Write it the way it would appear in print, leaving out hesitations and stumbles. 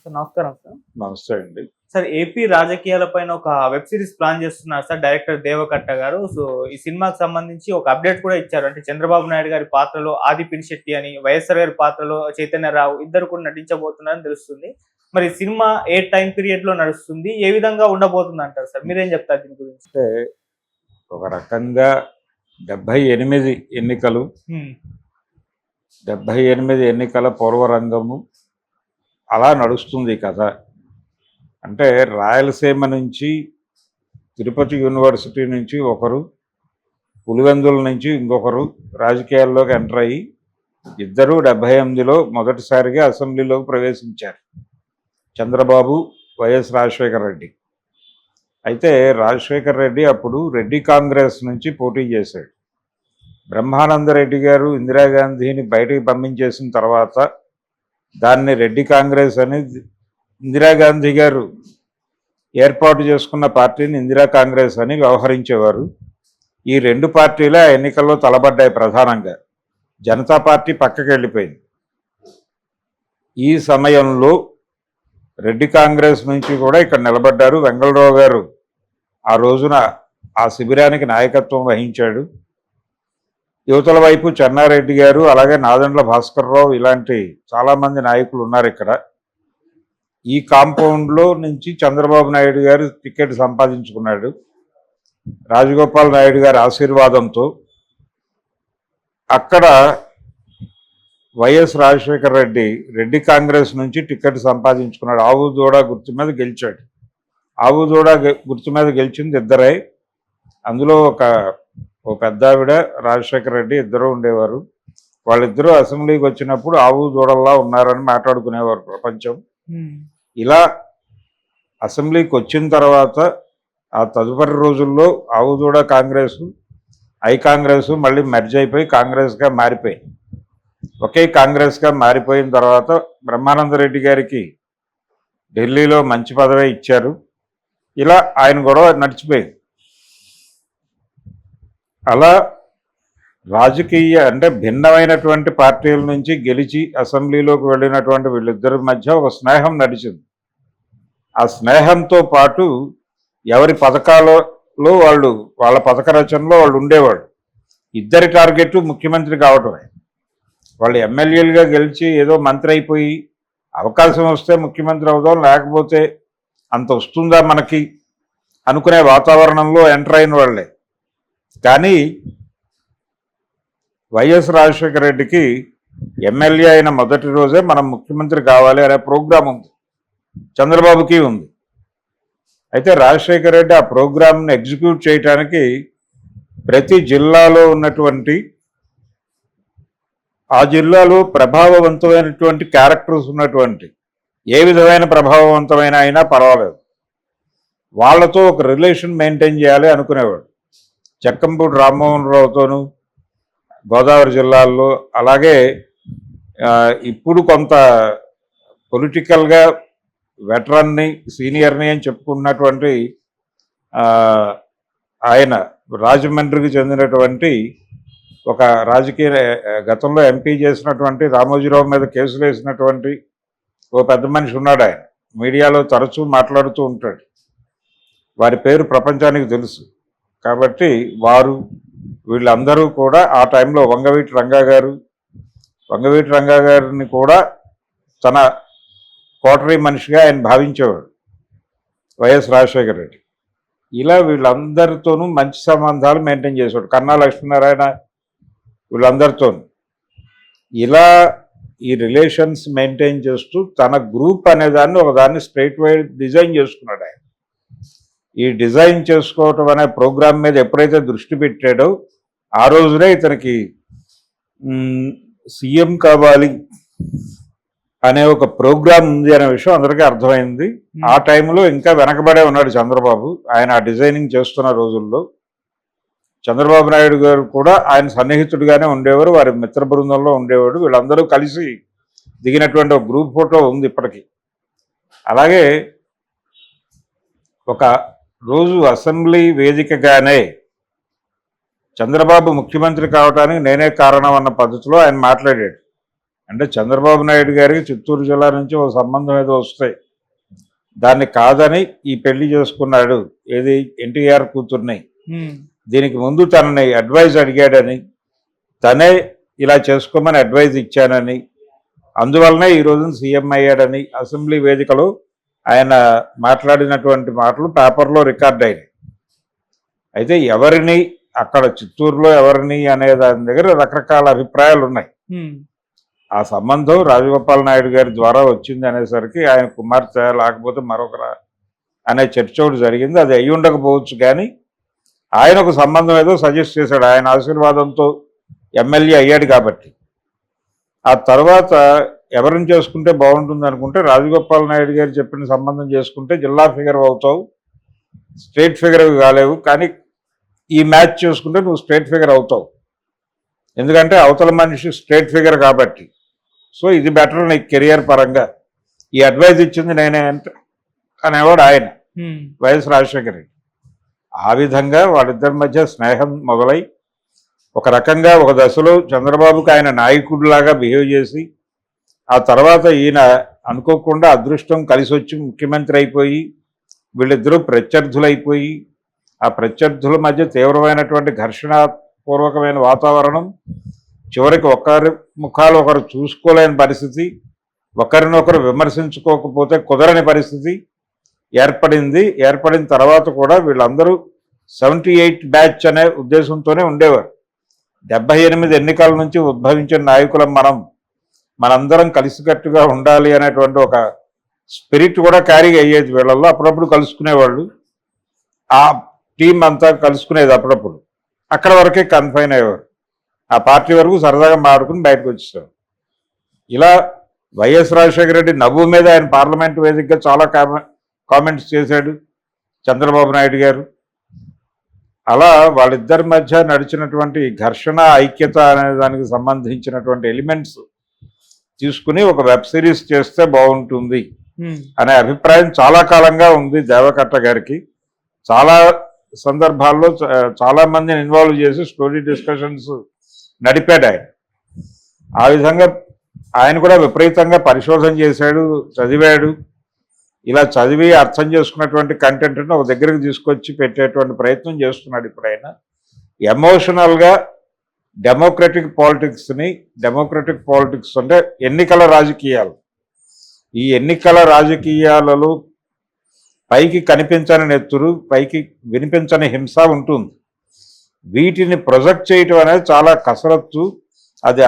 Sir నమస్కారం sir. నమస్తే అండి. సార్ ఏపీ రాజకీయాలపైన ఒక వెబ్ సిరీస్ ప్లాన్ చేస్తున్నారు సార్ డైరెక్టర్ దేవకట్ట గారు. సో ఈ సినిమాకి సంబంధించి ఒక అప్డేట్ కూడా ఇచ్చారు. అంటే చంద్రబాబు నాయుడు గారి పాత్రలో ఆది పినిశెట్టి అని, వైఎస్ఆర్ గారి పాత్రలో చైతన్యరావు ఇద్దరు కూడా నటించబోతున్నారని తెలుస్తుంది. మరి సినిమా ఏ టైం పీరియడ్ లో నడుస్తుంది, ఏ విధంగా ఉండబోతుంది అంటారు సార్? మీరేం చెప్తారు దీని గురించి? అంటే ఒక రకంగా 78 ఎన్నికలు, 78 ఎన్నికల పూర్వరంగము అలా నడుస్తుంది కథ. అంటే రాయలసీమ నుంచి, తిరుపతి యూనివర్సిటీ నుంచి ఒకరు, పులివెందుల నుంచి ఇంకొకరు రాజకీయాల్లోకి ఎంటర్ అయ్యి ఇద్దరు 78లో మొదటిసారిగా అసెంబ్లీలోకి ప్రవేశించారు. చంద్రబాబు, వైఎస్ రాజశేఖర రెడ్డి. అయితే రాజశేఖర రెడ్డి అప్పుడు రెడ్డి కాంగ్రెస్ నుంచి పోటీ చేశాడు. బ్రహ్మానందరెడ్డి గారు ఇందిరాగాంధీని బయటికి పంపించేసిన తర్వాత దాన్ని రెడ్డి కాంగ్రెస్ అని, ఇందిరాగాంధీ గారు ఏర్పాటు చేసుకున్న పార్టీని ఇందిరా కాంగ్రెస్ అని వ్యవహరించేవారు. ఈ రెండు పార్టీలే ఆ ఎన్నికల్లో తలబడ్డాయి. ప్రధానంగా జనతా పార్టీ పక్కకి వెళ్ళిపోయింది. ఈ సమయంలో రెడ్డి కాంగ్రెస్ నుంచి కూడా ఇక్కడ నిలబడ్డారు. వెంగళరావు గారు ఆ రోజున ఆ శిబిరానికి నాయకత్వం వహించాడు. యువతల వైపు చెన్నారెడ్డి గారు, అలాగే నాదెండ్ల భాస్కర్రావు, ఇలాంటి చాలామంది నాయకులు ఉన్నారు ఇక్కడ. ఈ కాంపౌండ్లో నుంచి చంద్రబాబు నాయుడు గారు టికెట్ సంపాదించుకున్నాడు రాజగోపాల్ నాయుడు గారి ఆశీర్వాదంతో. అక్కడ వైఎస్ రాజశేఖర రెడ్డి రెడ్డి కాంగ్రెస్ నుంచి టికెట్ సంపాదించుకున్నాడు. ఆవు దూడ గుర్తు మీద గెలిచాడు. ఆవు దూడ గుర్తు మీద గెలిచింది ఇద్దరే. అందులో ఓ పెద్ద ఆవిడ, రాజశేఖర రెడ్డి ఇద్దరు ఉండేవారు. వాళ్ళిద్దరూ అసెంబ్లీకి వచ్చినప్పుడు ఆవు దూడల్లా ఉన్నారని మాట్లాడుకునేవారు ప్రపంచం. ఇలా అసెంబ్లీకి వచ్చిన తర్వాత ఆ తదుపరి రోజుల్లో ఆవు దూడ కాంగ్రెస్, ఐ కాంగ్రెస్ మళ్ళీ మెర్జ్ అయిపోయి కాంగ్రెస్గా మారిపోయి, ఒకే కాంగ్రెస్గా మారిపోయిన తర్వాత బ్రహ్మానందరెడ్డి గారికి ఢిల్లీలో మంచి పదవి ఇచ్చారు. ఇలా ఆయన గొడవ నడిచిపోయింది. అలా రాజకీయ అంటే భిన్నమైనటువంటి పార్టీల నుంచి గెలిచి అసెంబ్లీలోకి వెళ్ళినటువంటి వీళ్ళిద్దరి మధ్య ఒక స్నేహం నడిచింది. ఆ స్నేహంతో పాటు ఎవరి పథకాలలో వాళ్ళు, వాళ్ళ పథక రచనలో వాళ్ళు ఉండేవాడు. ఇద్దరి టార్గెట్ ముఖ్యమంత్రి కావటమే. వాళ్ళు ఎమ్మెల్యేలుగా గెలిచి ఏదో మంత్రి అయిపోయి అవకాశం వస్తే ముఖ్యమంత్రి అవుదాం, లేకపోతే అంత వస్తుందా మనకి అనుకునే వాతావరణంలో ఎంటర్ అయిన వాళ్ళే. కానీ వైఎస్ రాజశేఖర రెడ్డికి ఎమ్మెల్యే అయిన మొదటి రోజే మనం ముఖ్యమంత్రి కావాలి అనే ప్రోగ్రాం ఉంది, చంద్రబాబుకి ఉంది. అయితే రాజశేఖర రెడ్డి ఆ ప్రోగ్రాంను ఎగ్జిక్యూట్ చేయడానికి ప్రతి జిల్లాలో ఉన్నటువంటి, ఆ జిల్లాలో ప్రభావవంతమైనటువంటి క్యారెక్టర్స్ ఉన్నటువంటి, ఏ విధమైన ప్రభావవంతమైన అయినా పర్వాలేదు, వాళ్ళతో ఒక రిలేషన్ మెయింటైన్ చేయాలి అనుకునేవాడు. జక్కంపూడి రామ్మోహన్ రావుతోనూ గోదావరి జిల్లాల్లో, అలాగే ఇప్పుడు కొంత పొలిటికల్గా వెటరన్ని, సీనియర్ని అని చెప్పుకున్నటువంటి ఆయన రాజమండ్రికి చెందినటువంటి ఒక రాజకీయ, గతంలో ఎంపీ చేసినటువంటి రామోజీరావు మీద కేసులు వేసినటువంటి ఓ పెద్ద మనిషి ఉన్నాడు. ఆయన మీడియాలో తరచూ మాట్లాడుతూ ఉంటాడు. వారి పేరు ప్రపంచానికి తెలుసు. కాబట్టి వీళ్ళందరూ కూడా ఆ టైంలో వంగవీటి రంగా గారిని కూడా తన కోటరీ మనిషిగా ఆయన భావించేవాడు వైఎస్ రాజశేఖర రెడ్డి. ఇలా వీళ్ళందరితోనూ మంచి సంబంధాలు మెయింటైన్ చేసేవాడు. కన్నా లక్ష్మీనారాయణ, వీళ్ళందరితో ఇలా ఈ రిలేషన్స్ మెయింటైన్ చేస్తూ తన గ్రూప్ అనేదాన్ని ఒకదాన్ని స్ట్రైట్ వైడ్ డిజైన్ చేసుకున్నాడు ఆయన. ఈ డిజైన్ చేసుకోవటం అనే ప్రోగ్రాం మీద ఎప్పుడైతే దృష్టి పెట్టాడో ఆ రోజునే ఇతనికి సీఎం కావాలి అనే ఒక ప్రోగ్రాం ఉంది అనే విషయం అందరికీ అర్థమైంది. ఆ టైంలో ఇంకా వెనకబడే ఉన్నాడు చంద్రబాబు. ఆయన ఆ డిజైనింగ్ చేస్తున్న రోజుల్లో చంద్రబాబు నాయుడు గారు కూడా ఆయన సన్నిహితుడిగానే ఉండేవారు, వారి మిత్ర బృందంలో ఉండేవాడు. వీళ్ళందరూ కలిసి దిగినటువంటి ఒక గ్రూప్ ఫోటో ఉంది ఇప్పటికీ. అలాగే ఒక రోజు అసెంబ్లీ వేదికగానే చంద్రబాబు ముఖ్యమంత్రి కావడానికి నేనే కారణం అన్న పద్ధతిలో ఆయన మాట్లాడాడు. అంటే చంద్రబాబు నాయుడు గారికి చిత్తూరు జిల్లా నుంచి ఒక సంబంధం ఏదో వస్తాయి, దాన్ని కాదని ఈ పెళ్లి చేసుకున్నాడు, ఏది ఎన్టీఆర్ కూతుర్ని. దీనికి ముందు తనని అడ్వైజ్ అడిగాడని, తనే ఇలా చేసుకోమని అడ్వైజ్ ఇచ్చానని, అందువల్లనే ఈ రోజున సీఎం అయ్యాడని అసెంబ్లీ వేదికలో ఆయన మాట్లాడినటువంటి మాటలు పేపర్లో రికార్డ్ అయినాయి. అయితే ఎవరిని అక్కడ చిత్తూరులో ఎవరిని అనే దాని దగ్గర రకరకాల అభిప్రాయాలు ఉన్నాయి. ఆ సంబంధం రాజగోపాల్ నాయుడు గారి ద్వారా వచ్చింది అనేసరికి ఆయన కుమార్తె లేకపోతే మరొకరా అనే చర్చ ఒకటి జరిగింది. అది అయ్యి ఉండకపోవచ్చు, కానీ ఆయన ఒక సంబంధం ఏదో సజెస్ట్ చేశాడు. ఆయన ఆశీర్వాదంతో ఎమ్మెల్యే అయ్యాడు కాబట్టి. ఆ తర్వాత ఎవరిని చేసుకుంటే బాగుంటుంది అనుకుంటే రాజగోపాల్ నాయుడు గారు చెప్పిన సంబంధం చేసుకుంటే జిల్లా ఫిగర్ అవుతావు, స్టేట్ ఫిగర్ కాలేవు, కానీ ఈ మ్యాచ్ చేసుకుంటే నువ్వు స్టేట్ ఫిగర్ అవుతావు, ఎందుకంటే అవతల మనిషి స్టేట్ ఫిగర్ కాబట్టి. సో ఇది బెటర్ నీకు కెరియర్ పరంగా, ఈ అడ్వైజ్ ఇచ్చింది నేనే అనేవాడు ఆయన, వైఎస్ రాజశేఖర రెడ్డి. ఆ విధంగా వాళ్ళిద్దరి మధ్య స్నేహం మొదలై ఒక రకంగా ఒక దశలో చంద్రబాబుకి ఆయన నాయకుడిలాగా బిహేవ్ చేసి, ఆ తర్వాత ఈయన అనుకోకుండా అదృష్టం కలిసి వచ్చి ముఖ్యమంత్రి అయిపోయి వీళ్ళిద్దరూ ప్రత్యర్థులైపోయి, ఆ ప్రత్యర్థుల మధ్య తీవ్రమైనటువంటి ఘర్షణపూర్వకమైన వాతావరణం, చివరికి ఒకరి ముఖాలు ఒకరు చూసుకోలేని పరిస్థితి, ఒకరినొకరు విమర్శించుకోకపోతే కుదరని పరిస్థితి ఏర్పడింది. ఏర్పడిన తర్వాత కూడా వీళ్ళందరూ 78 బ్యాచ్ అనే ఉద్దేశంతోనే ఉండేవారు. 78 ఎన్నికల నుంచి ఉద్భవించిన నాయకులం మనందరం కలిసికట్టుగా ఉండాలి అనేటువంటి ఒక స్పిరిట్ కూడా క్యారీ అయ్యేది వీళ్ళల్లో. అప్పుడప్పుడు కలుసుకునేవాళ్ళు, ఆ టీం అంతా కలుసుకునేది అప్పుడప్పుడు. అక్కడ వరకే కన్ఫైన్ అయ్యేవారు, ఆ పార్టీ వరకు సరదాగా మాడుకుని బయటకు వచ్చేసారు. ఇలా వైఎస్ రాజశేఖర రెడ్డి నవ్వు మీద ఆయన పార్లమెంట్ వేదికగా చాలా కామెంట్స్ చేశాడు చంద్రబాబు నాయుడు గారు. అలా వాళ్ళిద్దరి మధ్య నడిచినటువంటి ఘర్షణ ఐక్యత అనే దానికి సంబంధించినటువంటి ఎలిమెంట్స్ తీసుకుని ఒక వెబ్ సిరీస్ చేస్తే బాగుంటుంది అనే అభిప్రాయం చాలా కాలంగా ఉంది దేవకట్ట గారికి. చాలా సందర్భాల్లో చాలా మందిని ఇన్వాల్వ్ చేసి స్టోరీ డిస్కషన్స్ నడిపాడు ఆయన. ఆ విధంగా ఆయన కూడా విపరీతంగా పరిశోధన చేశాడు, చదివాడు. ఇలా చదివి అర్థం చేసుకున్నటువంటి కంటెంట్ను ఒక దగ్గరికి తీసుకొచ్చి పెట్టేటువంటి ప్రయత్నం చేస్తున్నాడు. ఇప్పుడు ఆయన ఎమోషనల్గా డెమోక్రటిక్ పాలిటిక్స్ అంటే ఎన్నికల రాజకీయాలు, ఈ ఎన్నికల రాజకీయాలలో పైకి కనిపించని నెత్తురు, పైకి వినిపించని హింస ఉంటుంది. వీటిని ప్రొజెక్ట్ చేయటం అనేది చాలా కసరత్తు. అది